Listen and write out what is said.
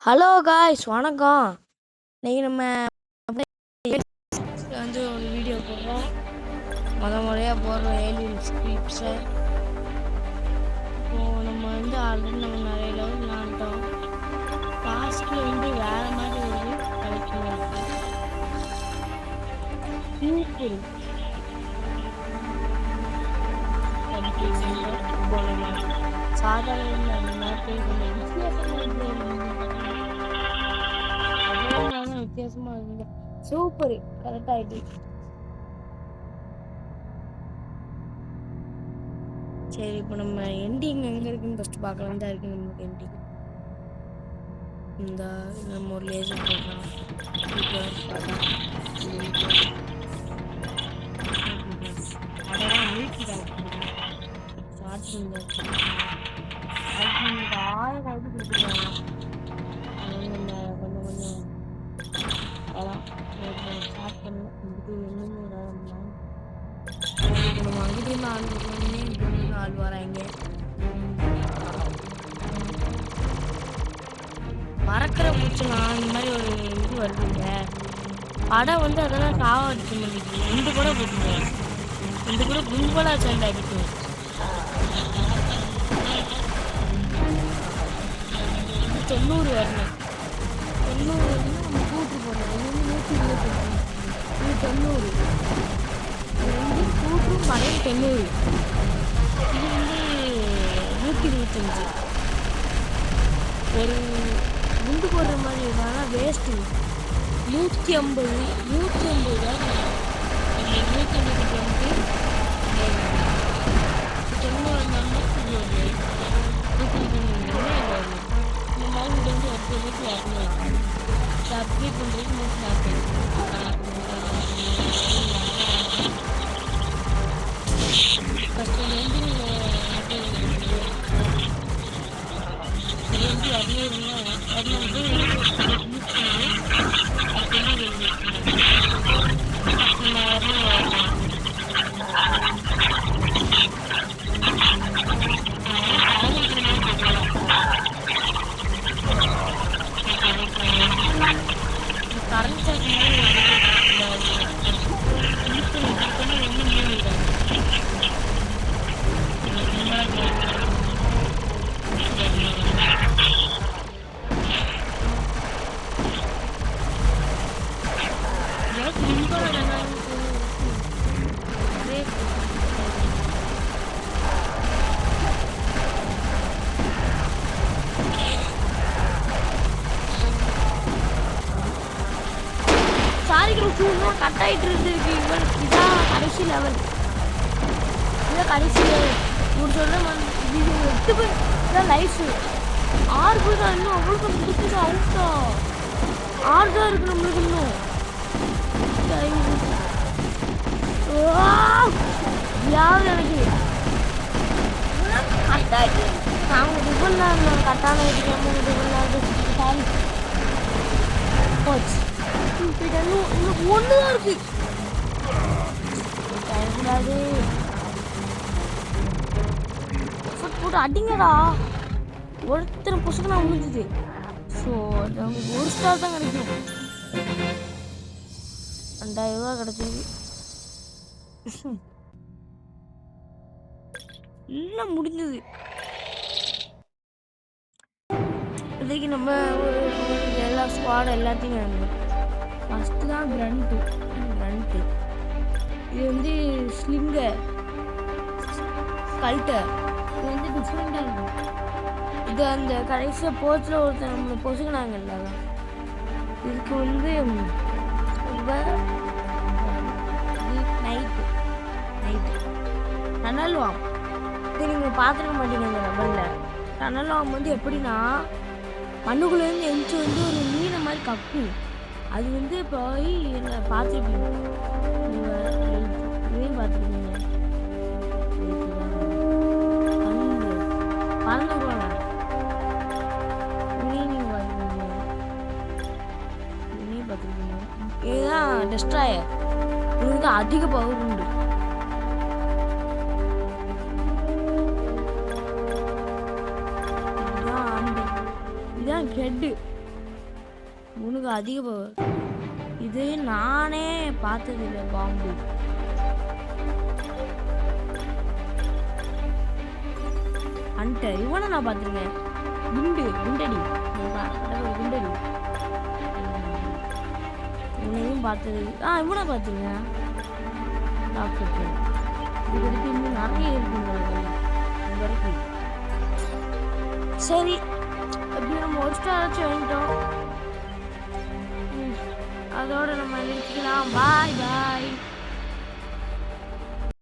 Hello guys, வணக்கம். இன்னைக்கு நம்ம வந்து ஒரு வீடியோ போடுறோம். முறையாக போடுற ஏலியன் ஸ்கிரிப்ட்ஸை இப்போது நம்ம வந்து ஆல்ரெடி நம்ம நிறைய லெவல் விளாண்டோம். லாஸ்ட்டில் வந்து வேறு மாதிரி ஒரு கலெக்ஷன் சூப்பர் சாதாரண அந்த மாதிரி வித்தியாசமா இருந்தது. சூப்பர் கரெக்ட் ஆயிட்டு. சரி, இப்போ நம்ம எண்டிங் எங்கே இருக்குன்னு ஃபஸ்ட்டு பார்க்கலாம் தான் இருக்கு நம்மளுக்கு எண்டிங். இந்த நம்ம ஒரு லேசர் போடலாம். அதெல்லாம் நீக்கிதான் ஸ்டார்ட் பண்ணியாச்சு. அதுக்கு 1000 கொடுத்துருக்காங்க. நம்ம கொஞ்சம் கொஞ்சம் அதான் ஸ்டார்ட் பண்ணலாம். இதுக்கு என்னென்ன நம்ம அங்கிட்டிருந்து ஆள் வருவாங்க, இங்கிருந்து ஆள் வராங்க. மறக்கிற பூச்சலாம் இந்த மாதிரி ஒரு இது வருதுங்க. படம் வந்து அதெல்லாம் சாவடிக்க முடியுது. ரெண்டு கூட போட்டுங்க, ரெண்டு கூட கும்பலா சண்டை அடிக்கும். 90 வரணும். 90 வந்து நம்ம கூட்டு போடணும். 125 இது 90. இது வந்து கூட்டும் படம் 90. இது வந்து 125. ஒரு குண்டு போடுற மாதிரி இருந்தாலும் வேஸ்ட்டு. 150 தான். 150 வந்து சப்ஸ்கிரைப் பண்ணுறது ஃபஸ்ட்டு வந்து கட் ஆகிட்டு இருந்துருக்கு. இதான் கடைசி லெவல். இதான் கடைசி லெவல். ஒரு சொல்ல இது 8 பேர் இதான் லைஃபு. 6 பேர் தான் இன்னும். அவ்வளோக்கு முடிச்சுட்டு அவுட்டா 6 தான் இருக்கு நம்மளுக்கு இன்னும். யாவது எனக்கு கட் ஆகிட்டு நாங்கள் டிஃபன் தான் கட்டான வைக்காம டிஃபன் போச்சு. இன்னும் ஒண்ணுதான் இருக்கு. போட்டு அடிங்கடா. ஒருத்தர் புசுக்கு நான் முடிஞ்சுது. ஸோ நமக்கு 1 ஸ்டார் தான் கிடைக்கும். 2000 ரூபா கிடைச்சது. எல்லாம் முடிஞ்சது. இதுக்கு நம்ம எல்லா ஸ்குவாட் எல்லாத்தையும் வேணும். ஃபஸ்ட்டு தான் கிரண்ட்டு. இது வந்து ஸ்லிங்கர் கல்ட்டர். இது வந்து டிஃப்ரெண்டாக இருக்கும். இது அந்த கடைசியாக போச்சில் ஒருத்தர் நம்மளை பொசுக்கினாங்கல்ல, இதுக்கு வந்து நைட்டு டனல்வாம். இது நீங்கள் பார்த்துருக்க மாட்டீங்க இந்த லெவலில். டனல்வாம் வந்து எப்படின்னா மண்ணுக்குள்ளேருந்து எந்திச்சு வந்து ஒரு மீனை மாதிரி கக்கும். அது வந்து போய் பார்த்துருப்பீங்க, இதையும் பார்த்துருப்பீங்க. பறந்து போங்க, இதையும் பார்த்துருப்பீங்க. இதுதான் டெஸ்ட்ராயர். இதுக்கு அதிக பவர் உண்டு. இதுதான் ஹெட்டு. உனக்கு அதிக பவர். இது நானே பார்த்ததில்லை பாம்பு. ஹண்டர் இவனை நான் பார்த்துருக்கேன். குண்டடி குண்டடி இவனையும் பார்த்தது. இவனை பார்த்துருக்கேன். டாக்டர் இதுக்கு இன்னும் நிறைய இருக்குங்க வரைக்கும். சரி அப்படி நம்ம ஒரு ஸ்டாராச்சும் வாங்கிட்டோம். அதோட நம்ம நிறுத்திக்கலாம். பாய் பாய்.